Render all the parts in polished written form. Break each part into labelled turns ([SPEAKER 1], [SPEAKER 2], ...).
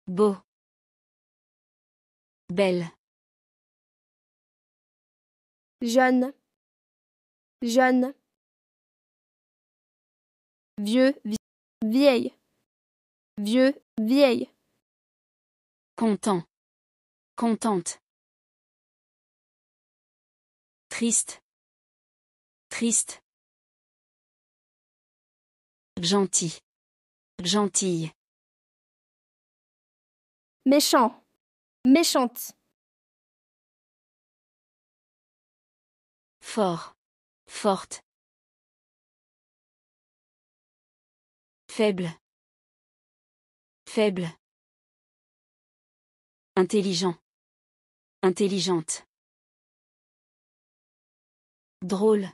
[SPEAKER 1] Beau. Belle.
[SPEAKER 2] Jeune. Jeune. Vieux, vieille. Vieux, vieille.
[SPEAKER 1] Content. Contente. Triste. Triste. Gentil. Gentille.
[SPEAKER 2] Méchant. Méchante.
[SPEAKER 1] Fort. Forte. Faible. Faible. Intelligent. Intelligente. Drôle.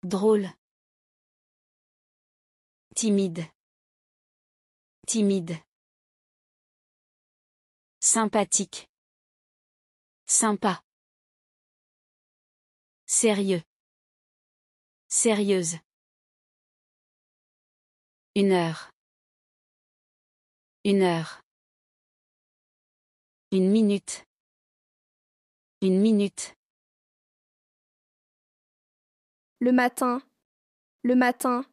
[SPEAKER 1] Drôle. Timide. Timide. Sympathique. Sympa. Sérieux. Sérieuse. 1 heure. 1 heure. 1 minute. 1 minute.
[SPEAKER 2] Le matin. Le matin.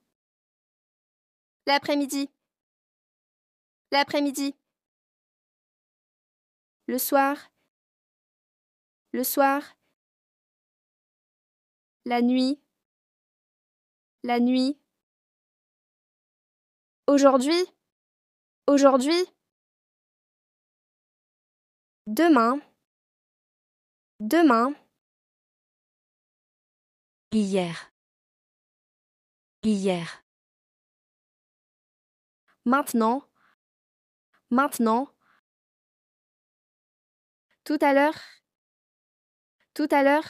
[SPEAKER 2] L'après-midi. L'après-midi. Le soir. Le soir. La nuit. La nuit. Aujourd'hui. Aujourd'hui. Demain. Demain.
[SPEAKER 1] Hier. Hier.
[SPEAKER 2] Maintenant. Maintenant. Tout à l'heure. Tout à l'heure.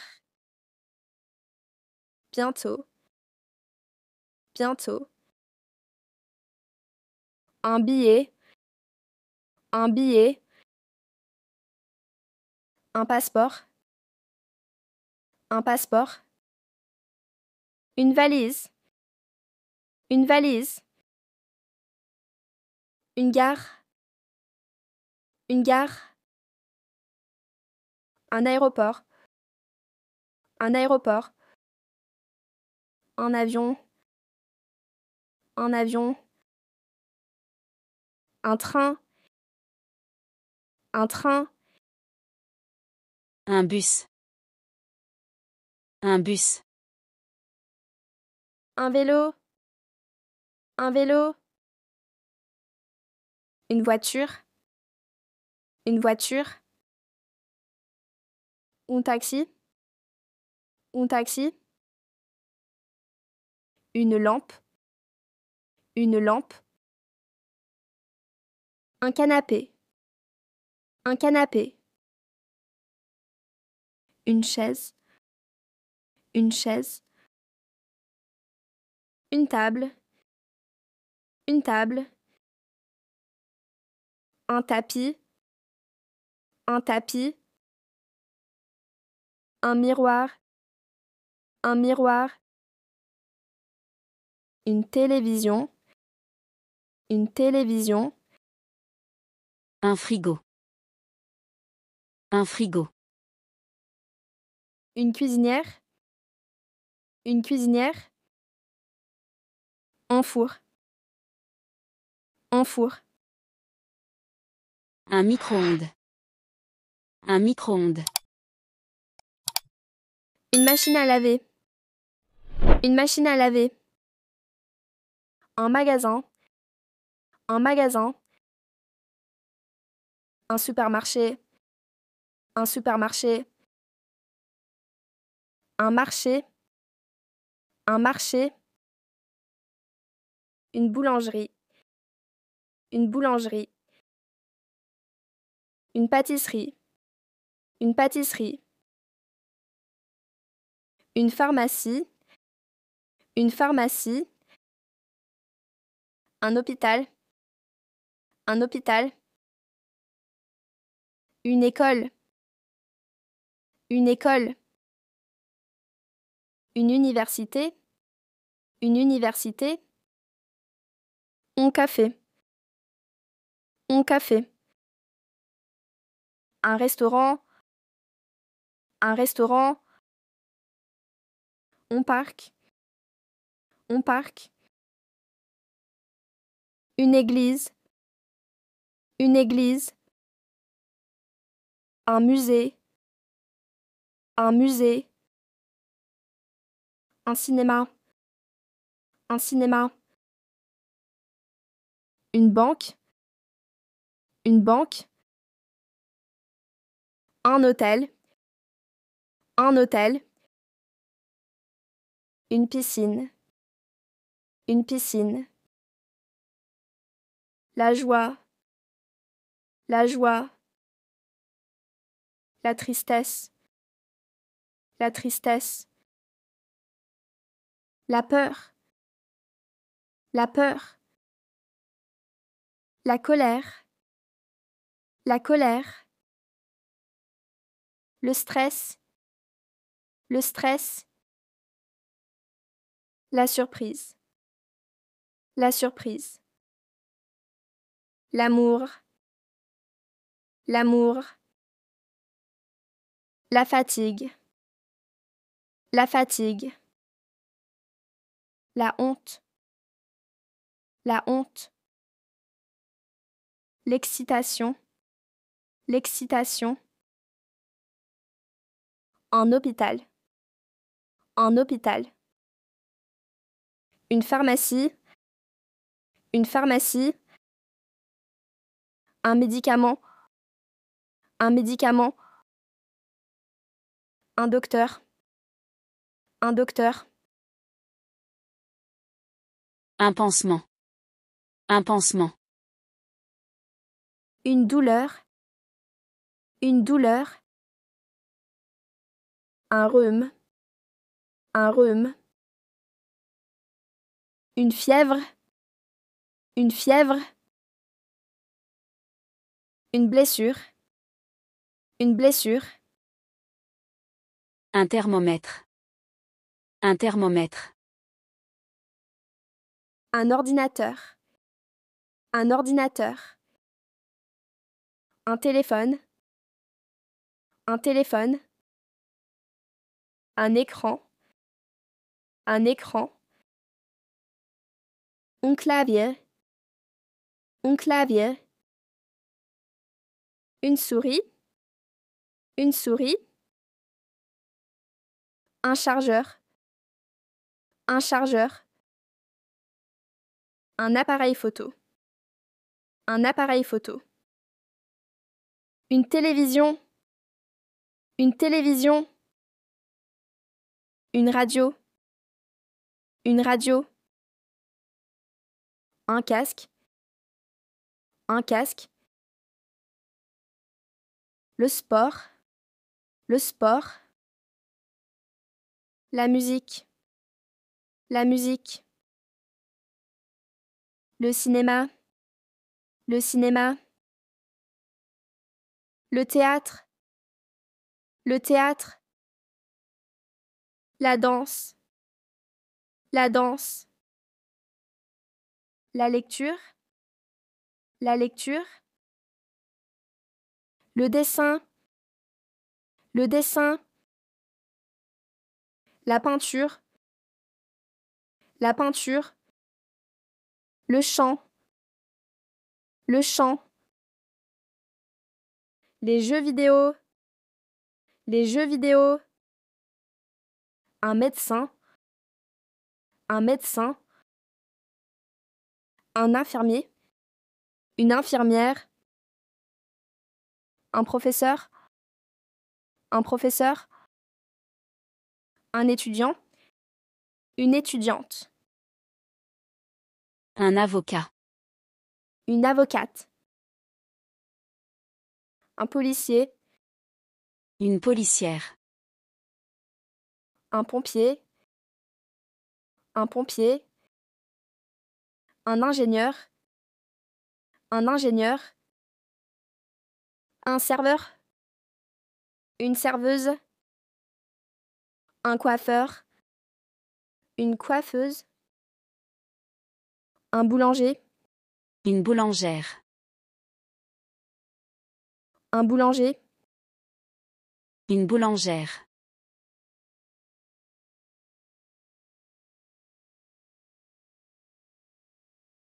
[SPEAKER 2] Bientôt. Bientôt. Un billet. Un billet. Un passeport. Un passeport. Une valise. Une valise. Une gare. Une gare. Un aéroport. Un aéroport. Un avion. Un avion. Un train. Un train.
[SPEAKER 1] Un bus. Un bus.
[SPEAKER 2] Un vélo. Un vélo. Une voiture. Une voiture. Un taxi. Un taxi. Une lampe. Une lampe. Un canapé. Un canapé. Une chaise. Une chaise. Une table. Une table. Un tapis. Un tapis. Un miroir. Un miroir. Une télévision. Une télévision.
[SPEAKER 1] Un frigo. Un frigo.
[SPEAKER 2] Une cuisinière. Une cuisinière. Un four. Un four.
[SPEAKER 1] Un micro-ondes. Un micro-ondes.
[SPEAKER 2] Une machine à laver. Une machine à laver. Un magasin. Un magasin. Un supermarché. Un supermarché. Un marché. Un marché. Une boulangerie. Une boulangerie. Une pâtisserie. Une pâtisserie. Une pharmacie. Une pharmacie. Un hôpital. Un hôpital. Une école. Une école. Une université. Une université. Un café. Un café. Un restaurant. Un restaurant. Un parc. Un parc. Une église. Une église. Un musée. Un musée. Un cinéma. Un cinéma. Une banque. Une banque. Un hôtel. Un hôtel. Une piscine. Une piscine. La joie. La joie. La tristesse. La tristesse. La peur. La peur. La colère. La colère. Le stress. Le stress. La surprise. La surprise. L'amour. L'amour. La fatigue. La fatigue. La honte. La honte. L'excitation. L'excitation. Un hôpital. Un hôpital. Une pharmacie. Une pharmacie. Un médicament. Un médicament. Un docteur. Un docteur.
[SPEAKER 1] Un pansement. Un pansement.
[SPEAKER 2] Une douleur. Une douleur. Un rhume. Un rhume. Une fièvre. Une fièvre. Une blessure. Une blessure.
[SPEAKER 1] Un thermomètre. Un thermomètre.
[SPEAKER 2] Un ordinateur. Un ordinateur. Un téléphone. Un téléphone. Un écran. Un écran. Un clavier. Un clavier. Une souris. Une souris. Un chargeur. Un chargeur. Un appareil photo. Un appareil photo. Une télévision. Une télévision. Une radio. Une radio. Un casque. Un casque. Le sport. Le sport. La musique. La musique. Le cinéma. Le cinéma. Le théâtre. Le théâtre. La danse. La danse. La lecture. La lecture. Le dessin. Le dessin. La peinture. La peinture. Le chant. Le chant. Les jeux vidéo. Les jeux vidéo. Un médecin. Un médecin. Un infirmier. Une infirmière. Un professeur. Un professeur. Un étudiant. Une étudiante.
[SPEAKER 1] Un avocat.
[SPEAKER 2] Une avocate. Un policier.
[SPEAKER 1] Une policière.
[SPEAKER 2] Un pompier. Un pompier. Un ingénieur. Un ingénieur. Un serveur. Une serveuse. Un coiffeur. Une coiffeuse. Un boulanger.
[SPEAKER 1] Une boulangère.
[SPEAKER 2] Un boulanger.
[SPEAKER 1] Une boulangère.